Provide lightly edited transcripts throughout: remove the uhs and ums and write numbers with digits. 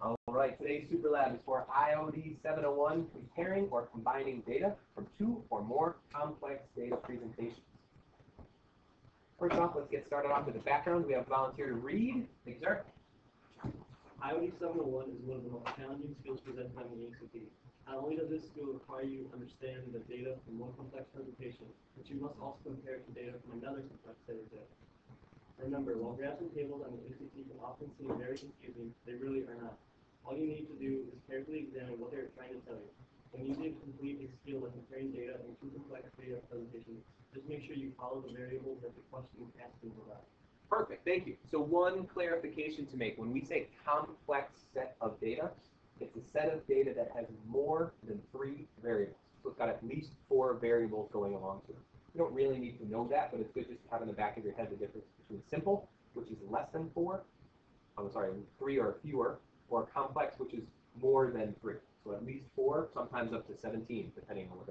All right, today's Super Lab is for Iod701, comparing or combining data from two or more complex data presentations. First off, let's get started off with the background. We have a volunteer to read. Thank you, sir. Iod701 is one of the most challenging skills presented on the ACT. Not only does this skill require you to understand the data from one complex presentation, but you must also compare it to data from another complex set of data. Remember, while graphs and tables on the ACT can often seem very confusing, they really are not. All you need to do is carefully examine what they are trying to tell you. When you need to complete a skill like comparing data in two complex data presentations, just make sure you follow the variables that the question is asking about. Perfect, thank you. So one clarification to make. When we say complex set of data, it's a set of data that has more than 3 variables. So it's got at least 4 variables going along to it. You don't really need to know that, but it's good just to have in the back of your head the difference between simple, which is less than 4, 3 or fewer, or complex, which is more than 3. So at least 4, sometimes up to 17, depending on what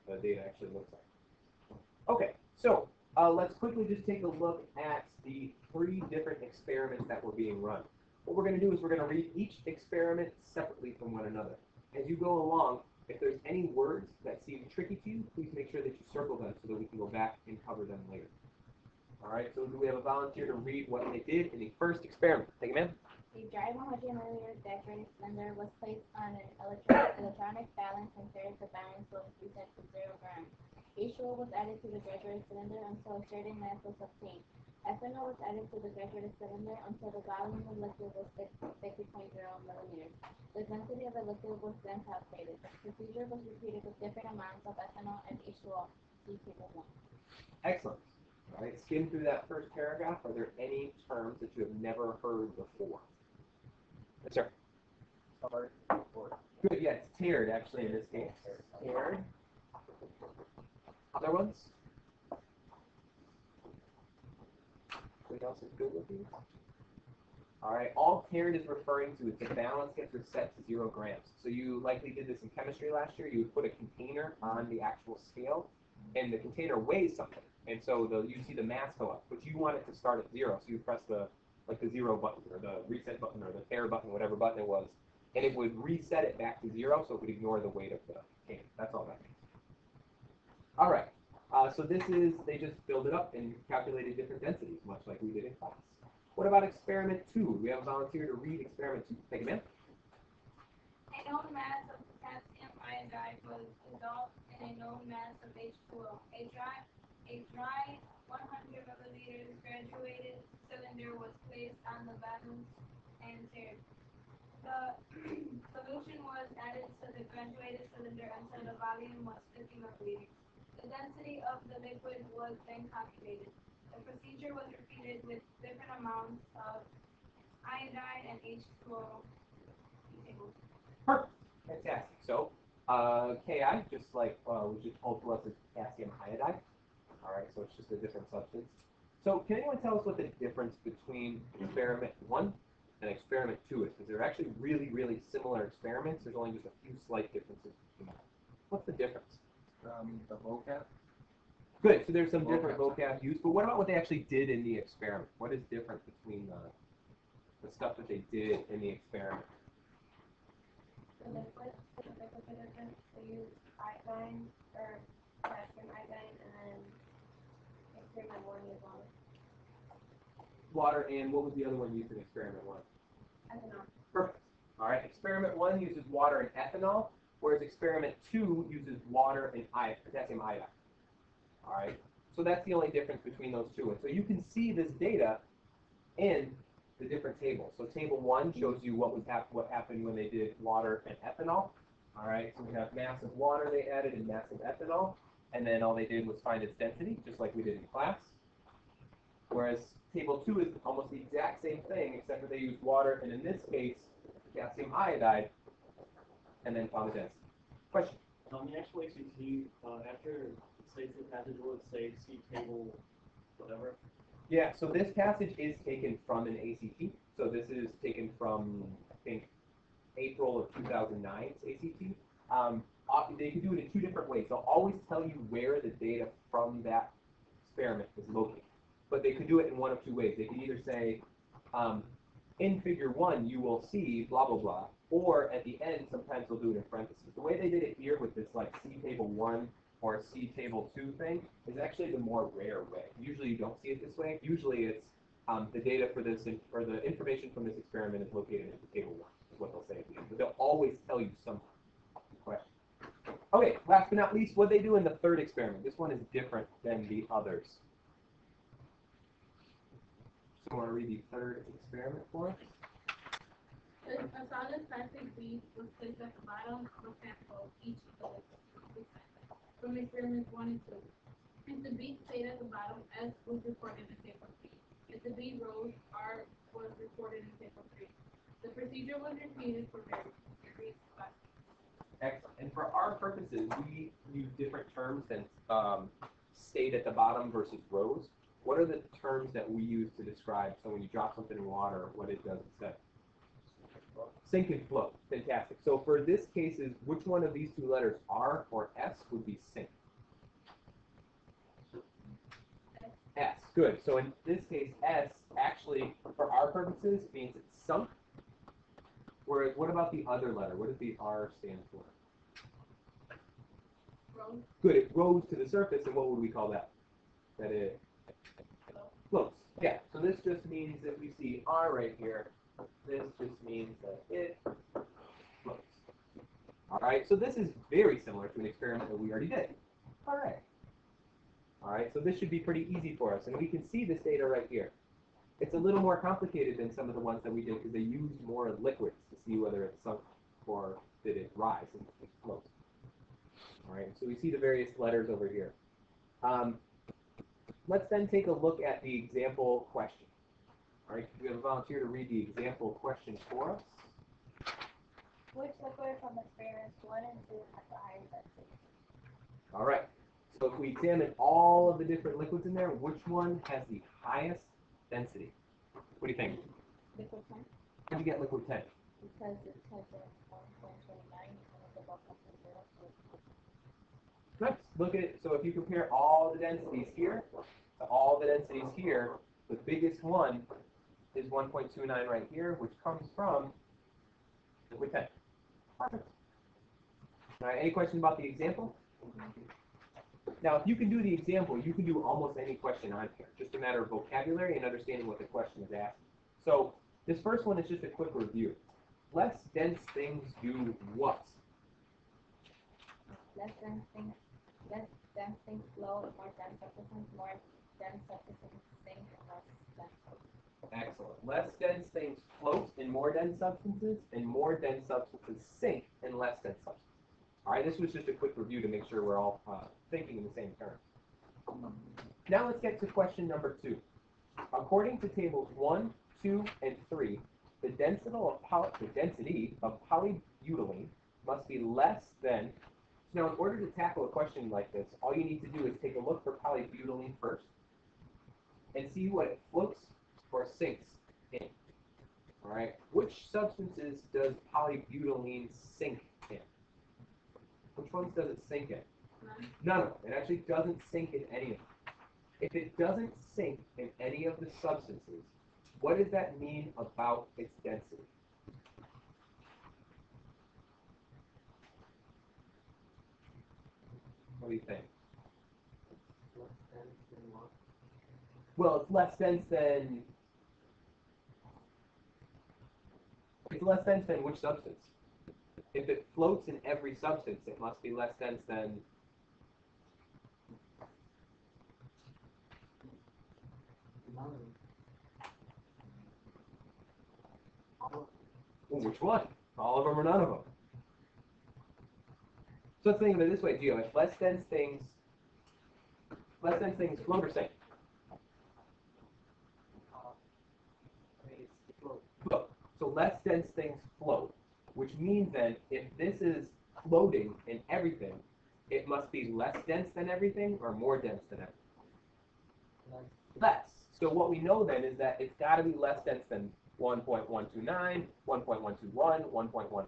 the data actually looks like. Okay, so let's quickly just take a look at the 3 different experiments that were being run. What we're going to do is we're going to read each experiment separately from one another. As you go along, if there's any words that seem tricky to you, please make sure that you circle them so that we can go back and cover them later. All right, so do we have a volunteer to read what they did in the first experiment? Take it in. A dry 100 milliliter saturated cylinder was placed on an electronic balance and paired the balance was reset to 0 grams. H2O was added to the graduated cylinder until a certain mass was obtained. Ethanol was added to the graduated cylinder until the volume of liquid was 60.0 milliliters. The density of the liquid was then calculated. The procedure was repeated with different amounts of ethanol and H2O. See table 1. Excellent. All right, skim through that first paragraph. Are there any terms that you have never heard before? Yes, sir. Good, yeah, it's tiered actually in this case. Tiered. Other ones? Everything else is good with you? All right, all tiered is referring to is the balance gets reset to 0 grams. So you likely did this in chemistry last year. You would put a container on the actual scale, and the container weighs something. And so you see the mass go up, but you want it to start at 0. So you press the 0 button or the reset button or the pair button, whatever button it was, and it would reset it back to 0, so it would ignore the weight of the container. That's all that means. All right, so this is, they just filled it up and calculated different densities, much like we did in class. What about experiment 2? We have a volunteer to read experiment 2. Take it in. A known mass of potassium iodide was dissolved in a known mass of H2O. A dry 100 milliliters graduated cylinder was placed on the balance and tiered. The solution was added to the graduated cylinder until the volume was 50 milliliters. The density of the liquid was then calculated. The procedure was repeated with different amounts of iodine and H2O. Perfect. Fantastic. So, Ki, just like we just told to us, is potassium iodide. All right, so it's just a different substance. So, can anyone tell us what the difference between experiment 1 and experiment 2 is? Because they're actually really, really similar experiments. There's only just a few slight differences between them. What's the difference? The vocab. Good. So there's some different vocab used, but what about what they actually did in the experiment? What is different between the stuff that they did in the experiment? The liquid different. They use iodine or potassium iodine, and then experiment 1 is water. Water, and what was the other one used in experiment 1? Ethanol. Perfect. All right. Experiment 1 uses water and ethanol, whereas experiment 2 uses water and potassium iodide. All right. So that's the only difference between those two. And so you can see this data in the different tables. So table 1 shows you what happened when they did water and ethanol. All right. So we have mass of water they added and mass of ethanol, and then all they did was find its density, just like we did in class. Whereas table 2 is almost the exact same thing, except that they used water, and in this case, potassium iodide, and then found the density. Question? The actual ACT, after it states the passage, will it say see table whatever? Yeah, so this passage is taken from an ACT. So this is taken from, I think, April of 2009's ACT. They can do it in 2 different ways. They'll always tell you where the data from that experiment is located. But they could do it in one of 2 ways. They could either say, in figure 1, you will see blah, blah, blah. Or at the end, sometimes they'll do it in parentheses. The way they did it here with this like C table 1 or C table 2 thing is actually the more rare way. Usually you don't see it this way. Usually it's the data for this, or the information from this experiment is located in table 1, is what they'll say at the end. But they'll always tell you something. Question. Okay, last but not least, what they do in the third experiment. This one is different than the others. So I want to read the third experiment for us. A solid plastic bead was placed at the bottom of a sample, each of from experiments 1 and 2. If the bead stayed at the bottom, S was recorded in table 3. If the bead rose, R was recorded in table 3. The procedure was repeated for various classes. Excellent. And for our purposes, we use different terms than stayed at the bottom versus rose. What are the terms that we use to describe, so when you drop something in water, what it does instead? Sink and float. Fantastic. So for this case, which one of these two letters, R or S, would be sink? S. Good. So in this case, S actually, for our purposes, means it's sunk. Whereas, what about the other letter? What does the R stand for? Rose. Good. It rose to the surface, and what would we call that? That it floats. Yeah. So this just means that we see R right here. This just means that it floats. All right. So this is very similar to an experiment that we already did. All right. All right. So this should be pretty easy for us, and we can see this data right here. It's a little more complicated than some of the ones that we did because they used more liquids to see whether it sunk or did it rise and float. All right, so we see the various letters over here. Let's then take a look at the example question. All right, we have a volunteer to read the example question for us. Which liquid from experiments 1 and 2 has the higher density? All right, so if we examine all of the different liquids in there, which one has the highest density? What do you think? Liquid 10? How did you get liquid 10? Because it has a 1.29 and it's above 0.0. Let's look at it. So if you compare all the densities here to all the densities here, the biggest one is 1.29 right here, which comes from liquid 10. Perfect. All right, any questions about the example? Now, if you can do the example, you can do almost any question on here. Just a matter of vocabulary and understanding what the question is asking. So this first one is just a quick review. Less dense things do what? Less dense things flow, more dense substances, more dense substances sink, and less dense. Excellent. Less dense things float in more dense substances, and more dense substances sink in less dense substances. All right, this was just a quick review to make sure we're all thinking in the same terms. Now let's get to question number 2. According to tables 1, 2, and 3, the density of polybutylene must be less than. Now, in order to tackle a question like this, all you need to do is take a look for polybutylene first and see what it floats or sinks in. All right, which substances does polybutylene sink in? Which ones does it sink in? None of them. It actually doesn't sink in any of them. If it doesn't sink in any of the substances, what does that mean about its density? What do you think? Well, it's less dense than. It's less dense than which substance? If it floats in every substance, it must be less dense than. Well, which one? All of them or none of them? So let's think of it this way, Gio. If less dense things float or sink? Float. So less dense things float, which means then if this is floating in everything, it must be less dense than everything or more dense than everything? Less. So what we know then is that it's got to be less dense than 1.129, 1.121, 1.15, 1.11,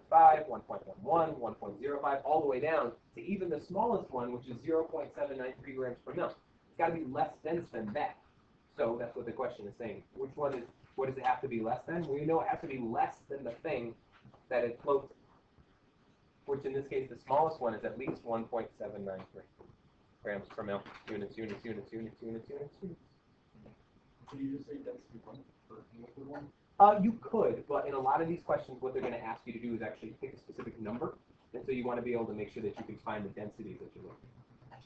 1.05, all the way down to even the smallest one, which is 0.793 grams per mil. It's got to be less dense than that. So that's what the question is saying. Which one is What does it have to be less than? We know it has to be less than the thing that it floats in, which in this case, the smallest one is at least 1.793 grams per mil. Units. So you just say density one for liquid one? You could, but in a lot of these questions, what they're going to ask you to do is actually pick a specific number, and so you want to be able to make sure that you can find the densities that you're looking at.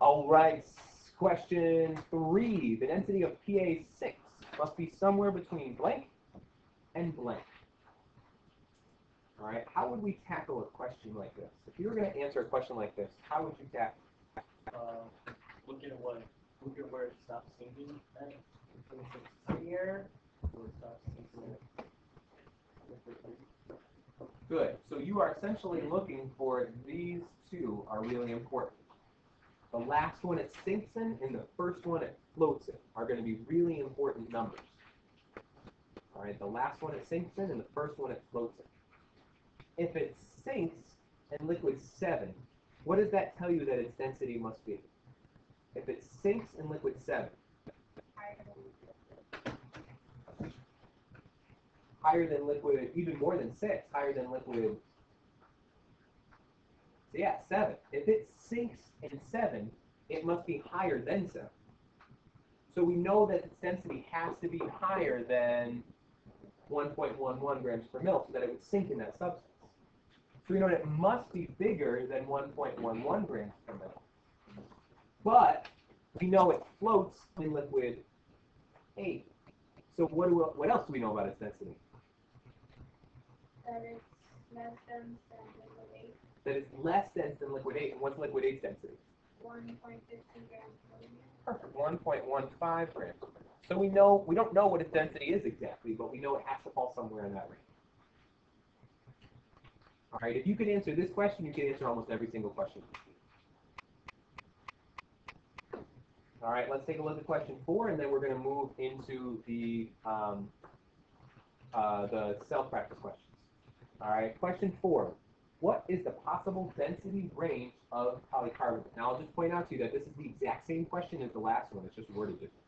All right, question 3. The density of PA6 must be somewhere between blank and blank. All right, how would we tackle a question like this? If you were going to answer a question like this, how would you tackle it? Look at where it stops sinking at. So it's here, where it stops sinking at. Good. So you are essentially looking for these two are really important. The last one it sinks in and the first one it floats in are going to be really important numbers. All right, the last one it sinks in and the first one it floats in. If it sinks in liquid 7, what does that tell you that its density must be? If it sinks in liquid 7, higher than liquid, even more than 6, higher than liquid, so yeah, 7. If it sinks in 7, it must be higher than 7. So we know that its density has to be higher than 1.11 grams per mil so that it would sink in that substance. So we know that it must be bigger than 1.11 grams per mil. But we know it floats in liquid 8. So what else do we know about its density? That it's less dense than liquid 8. That it's less dense than liquid 8. And what's liquid 8's density? 1.15 grams per liter. Perfect. 1.15 grams. So we don't know what its density is exactly, but we know it has to fall somewhere in that range. All right, if you could answer this question, you could answer almost every single question. All right, let's take a look at question 4, and then we're going to move into the self-practice questions. All right, question 4. What is the possible density range of polycarbonate? Now, I'll just point out to you that this is the exact same question as the last one. It's just worded different.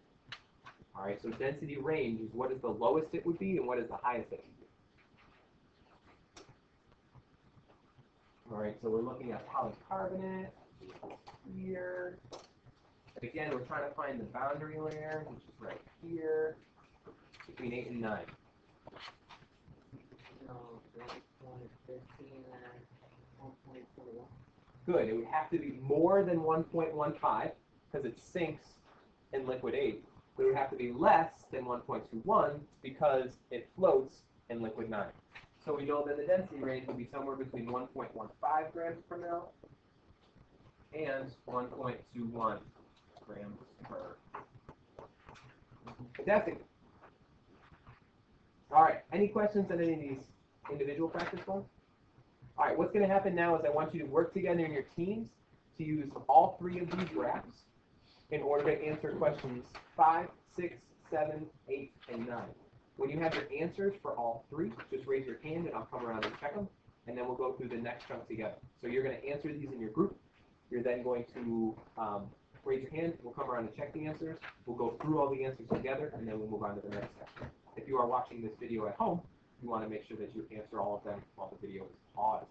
All right, so density range is what is the lowest it would be and what is the highest it would be. All right, so we're looking at polycarbonate here. Again, we're trying to find the boundary layer, which is right here, between 8 and 9. Good. It would have to be more than 1.15 because it sinks in liquid 8. But it would have to be less than 1.21 because it floats in liquid 9. So we know that the density range would be somewhere between 1.15 grams per mil and 1.21 grams per. Fantastic. All right. Any questions on any of these individual practice ones? All right. What's going to happen now is I want you to work together in your teams to use all 3 of these graphs in order to answer questions 5, 6, 7, 8, and 9. When you have your answers for all 3, just raise your hand and I'll come around and check them, and then we'll go through the next chunk together. So you're going to answer these in your group. You're then going to raise your hand. We'll come around and check the answers. We'll go through all the answers together, and then we'll move on to the next section. If you are watching this video at home, you want to make sure that you answer all of them while the video is paused.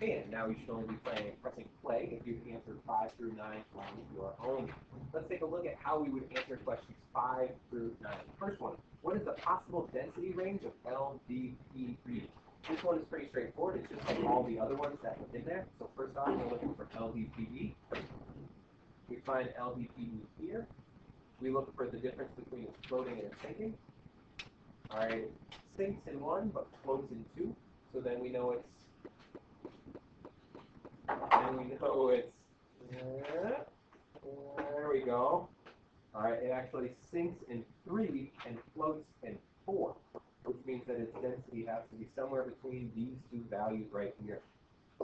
And now you should only be pressing play if you've answered 5 through 9 on your own. Let's take a look at how we would answer questions 5 through 9. First one, what is the possible density range of LDPE? This one is pretty straightforward. It's just like all the other ones that were in there. So first off, we're looking for LDPE. We find LDPE here. We look for the difference between its floating and its sinking. All right, it sinks in 1 but floats in 2. So then we know it's there we go. All right, it actually sinks in 3 and floats in 4, which means that its density has to be somewhere between these 2 values right here.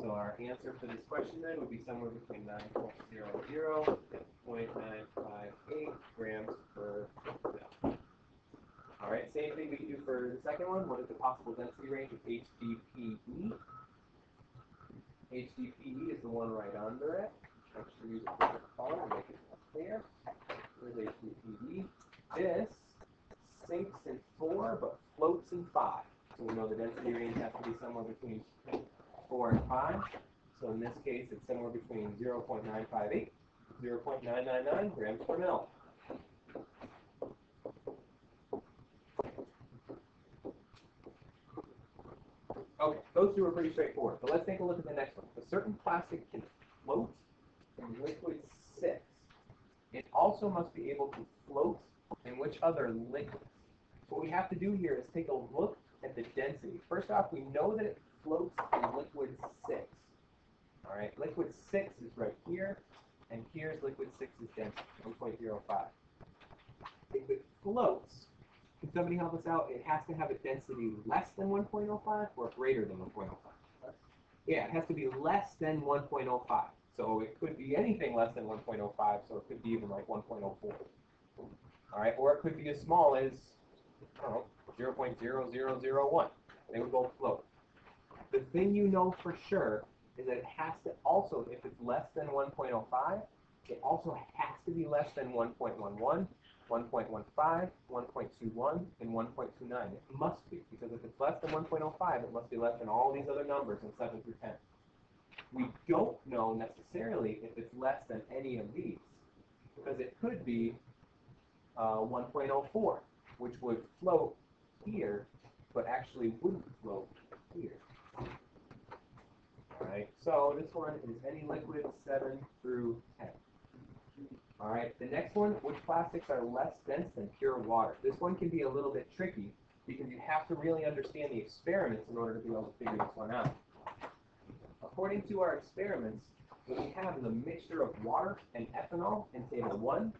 So our answer for this question then would be somewhere between 9.00 and 0.958 grams per mil. All right, same thing we can do for the second one. What is the possible density range of HDPE? HDPE is the one right under it. Actually use a different color to make it more clear. Here's HDPE. This sinks in 4 but floats in 5. So we know the density range has to be somewhere between 4 and 5. So in this case, it's somewhere between 0.958, 0.999 grams per mil. Okay, those two are pretty straightforward. But let's take a look at the next one. A certain plastic can float in liquid 6. It also must be able to float in which other liquids? What we have to do here is take a look at the density. First off, we know that it floats in liquid 6. All right, liquid 6 is right here, and here's liquid 6's density, 1.05. If it floats, can somebody help us out? It has to have a density less than 1.05 or greater than 1.05? Yeah, it has to be less than 1.05. So it could be anything less than 1.05, so it could be even like 1.04. All right, or it could be as small as, I don't know, 0.0001. They would both float. The thing you know for sure is that it has to also, if it's less than 1.05, it also has to be less than 1.11, 1.15, 1.21, and 1.29. It must be, because if it's less than 1.05, it must be less than all these other numbers in 7 through 10. We don't know necessarily if it's less than any of these, because it could be 1.04, which would float here, but actually wouldn't float here. All right, so this one is any liquid 7 through 10. All right, the next one, which plastics are less dense than pure water? This one can be a little bit tricky because you have to really understand the experiments in order to be able to figure this one out. According to our experiments, what we have is a mixture of water and ethanol in table 1,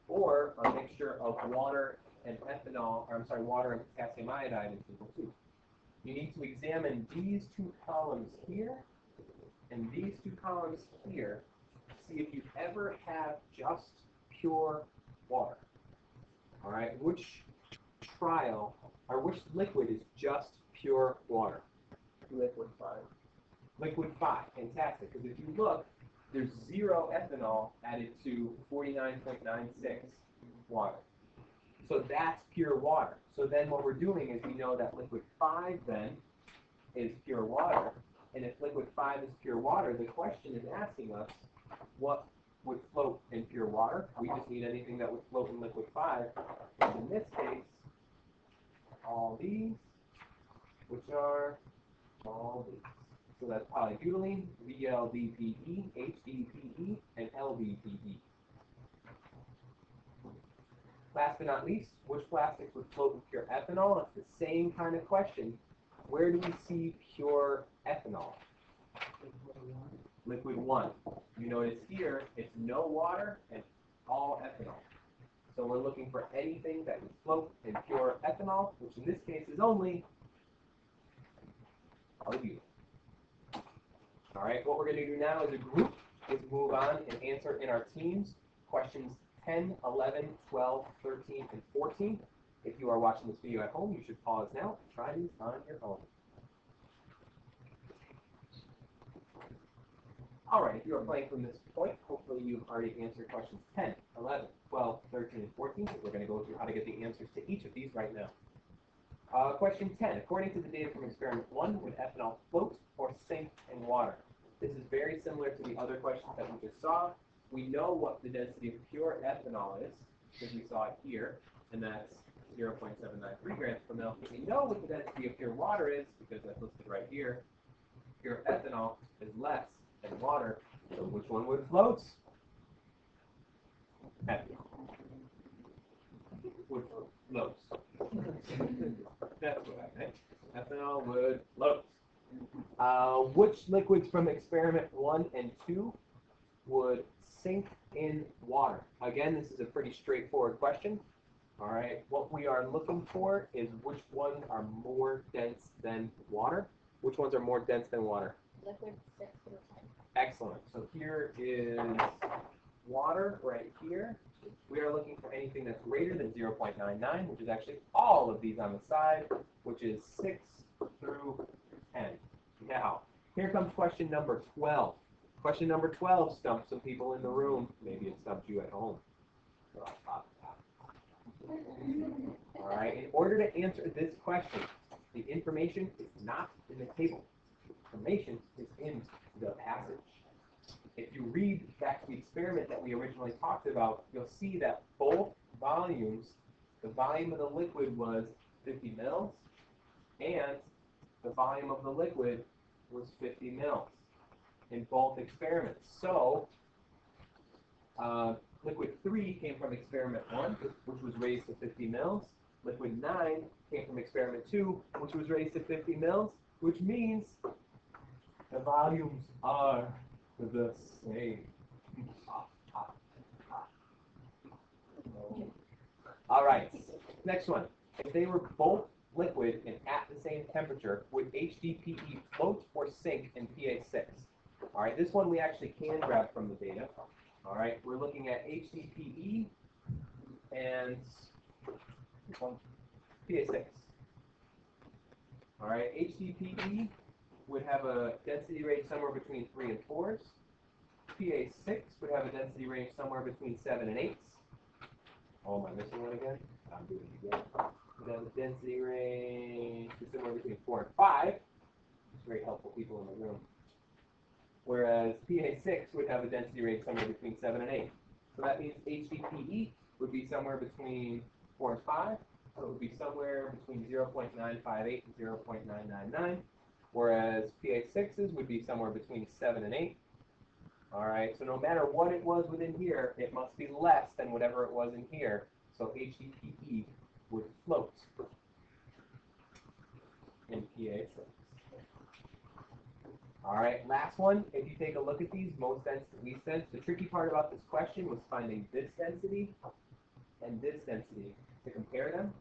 or a mixture of water and ethanol, or I'm sorry, water and potassium iodide in table 2. You need to examine these two columns here and these two columns here to see if you ever have just pure water. All right, which trial or which liquid is just pure water? Liquid 5. Liquid 5, fantastic. Because if you look, there's 0 ethanol added to 49.96 water. So that's pure water. So then what we're doing is we know that liquid 5 then is pure water. And if liquid 5 is pure water, the question is asking us what would float in pure water. We just need anything that would float in liquid 5. And in this case, all these, which are all these. So that's polybutylene, VLDPE, HDPE, and LDPE. Last but not least, which plastics would float in pure ethanol? It's the same kind of question. Where do we see pure ethanol? Liquid 1. You notice here, it's no water and all ethanol. So we're looking for anything that would float in pure ethanol, which in this case is only polybutylene. All right, what we're going to do now as a group is move on and answer in our teams questions 10, 11, 12, 13, and 14. If you are watching this video at home, you should pause now and try these on your own. All right, if you are playing from this point, hopefully you've already answered questions 10, 11, 12, 13, and 14. We're going to go through how to get the answers to each of these right now. Question 10. According to the data from experiment 1, would ethanol float or sink in water? This is very similar to the other questions that we just saw. We know what the density of pure ethanol is, because we saw it here, and that's 0.793 grams per mil. We know what the density of pure water is, because that's listed right here. Pure ethanol is less than water, so which one would float? Ethanol. Would float. That's what I think. Ethanol would float. Which liquids from experiment 1 and 2 would sink in water? Again, this is a pretty straightforward question. All right, what we are looking for is which ones are more dense than water. Which ones are more dense than water? Liquid 6 through 10. Excellent. So here is water right here. We are looking for anything that's greater than 0.99, which is actually all of these on the side, which is 6 through 10. Now, Here comes question number 12. Question number 12 stumped some people in the room. Maybe it stumped you at home. All right, in order to answer this question, the information is not in the table. Information is in the passage. If you read back to the experiment that we originally talked about, you'll see that both volumes, the volume of the liquid was 50 mils, and the volume of the liquid was 50 mils in both experiments. So, liquid 3 came from experiment 1, which was raised to 50 mils. Liquid 9 came from experiment 2, which was raised to 50 mils, which means the volumes are the same. All right, next one. If they were both liquid and at the same temperature, would HDPE float or sink in PA6? All right, this one we actually can grab from the data. All right, we're looking at HDPE and PA6. All right, HDPE would have a density range somewhere between 3 and 4s. PA6 would have a density range somewhere between 7 and 8s. Oh, am I missing one again? I'm doing it again. Would have a density range somewhere between 4 and 5. It's very helpful people in the room. Whereas PA6 would have a density range somewhere between 7 and 8. So that means HDPE would be somewhere between 4 and 5. So it would be somewhere between 0.958 and 0.999. Whereas PA6s would be somewhere between 7 and 8. All right, so no matter what it was within here, it must be less than whatever it was in here. So HDPE would float in PA6. All right, last one. If you take a look at these, most dense to least dense, the tricky part about this question was finding this density and this density to compare them.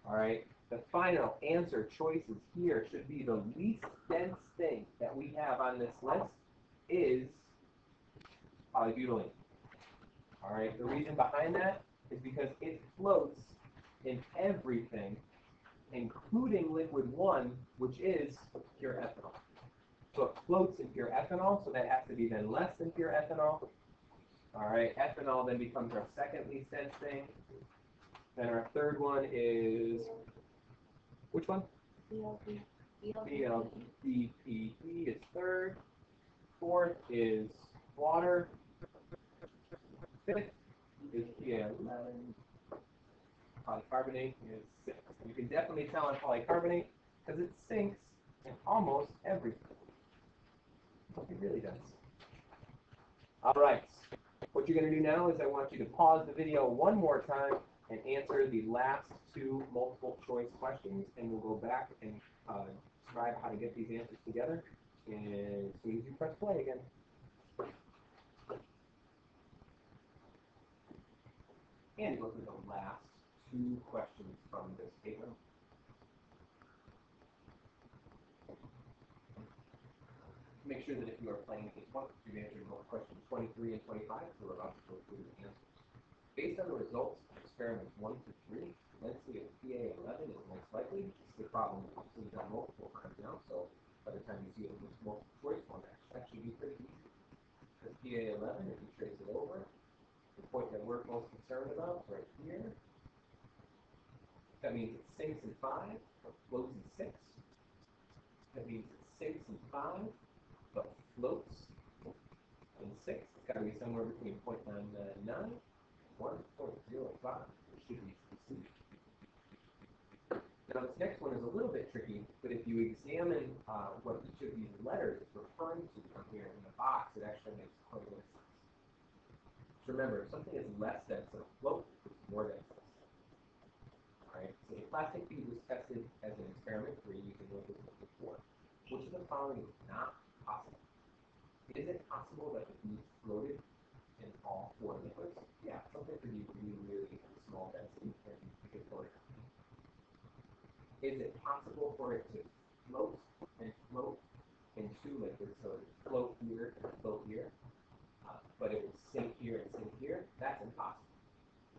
All right, the final answer choices here should be the least dense thing that we have on this list is polybutylene. All right, the reason behind that is because it floats in everything, including liquid 1, which is pure ethanol. So it floats in pure ethanol, so that has to be then less than pure ethanol. All right, ethanol then becomes our second least dense thing. Then our third one is, which one? BLDPE is third. Fourth is water. Fifth is PA11. Polycarbonate is sixth. You can definitely tell on polycarbonate because it sinks in almost everything. It really does. All right. What you're going to do now is I want you to pause the video one more time and answer the last two multiple choice questions, and we'll go back and describe how to get these answers together as soon as you press play again. And go through the last two questions from this paper. Make sure that if you are playing case 1, you've answered both questions 23 and 25, so we're about to go through the answers. Based on the results of experiments 1 to 3, let's see if PA11 is most likely. This is the problem we've done multiple times now, so by the time you see it in this multiple choice format, that should be pretty easy. The PA11, if you trace it over, the point that we're most concerned about right here, that means it sinks in 5, but floats in 6. That means it sinks in 5, but floats in 6. It's got to be somewhere between 0.999 and 1.05. It should be C. Now this next one is a little bit tricky, but if you examine what each of these letters is referring to from here in the box, it actually makes quite a bit of sense. So remember, if something is less dense than a float, it's more dense. Alright, so a plastic bead was tested as an experiment 3 using liquid 4. Which of the following is not possible? Is it possible that the bead floated in all 4 liquids? Yeah, something could be really small density and it could float. Is it possible for it to float and float in 2 liquids? So it would float here and float here, but it would sink here and sink here? That's impossible.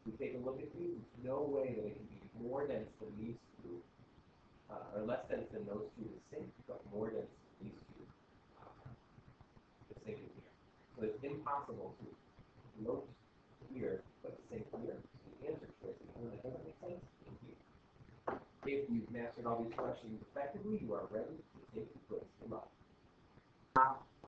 If we take a look at these, there's no way that it can be more dense than these 2, or less dense than those 2 to sink, but more dense than these 2 So it's impossible to note here, but to say here, the answer choice. That doesn't make sense. If you've mastered all these questions effectively, you are ready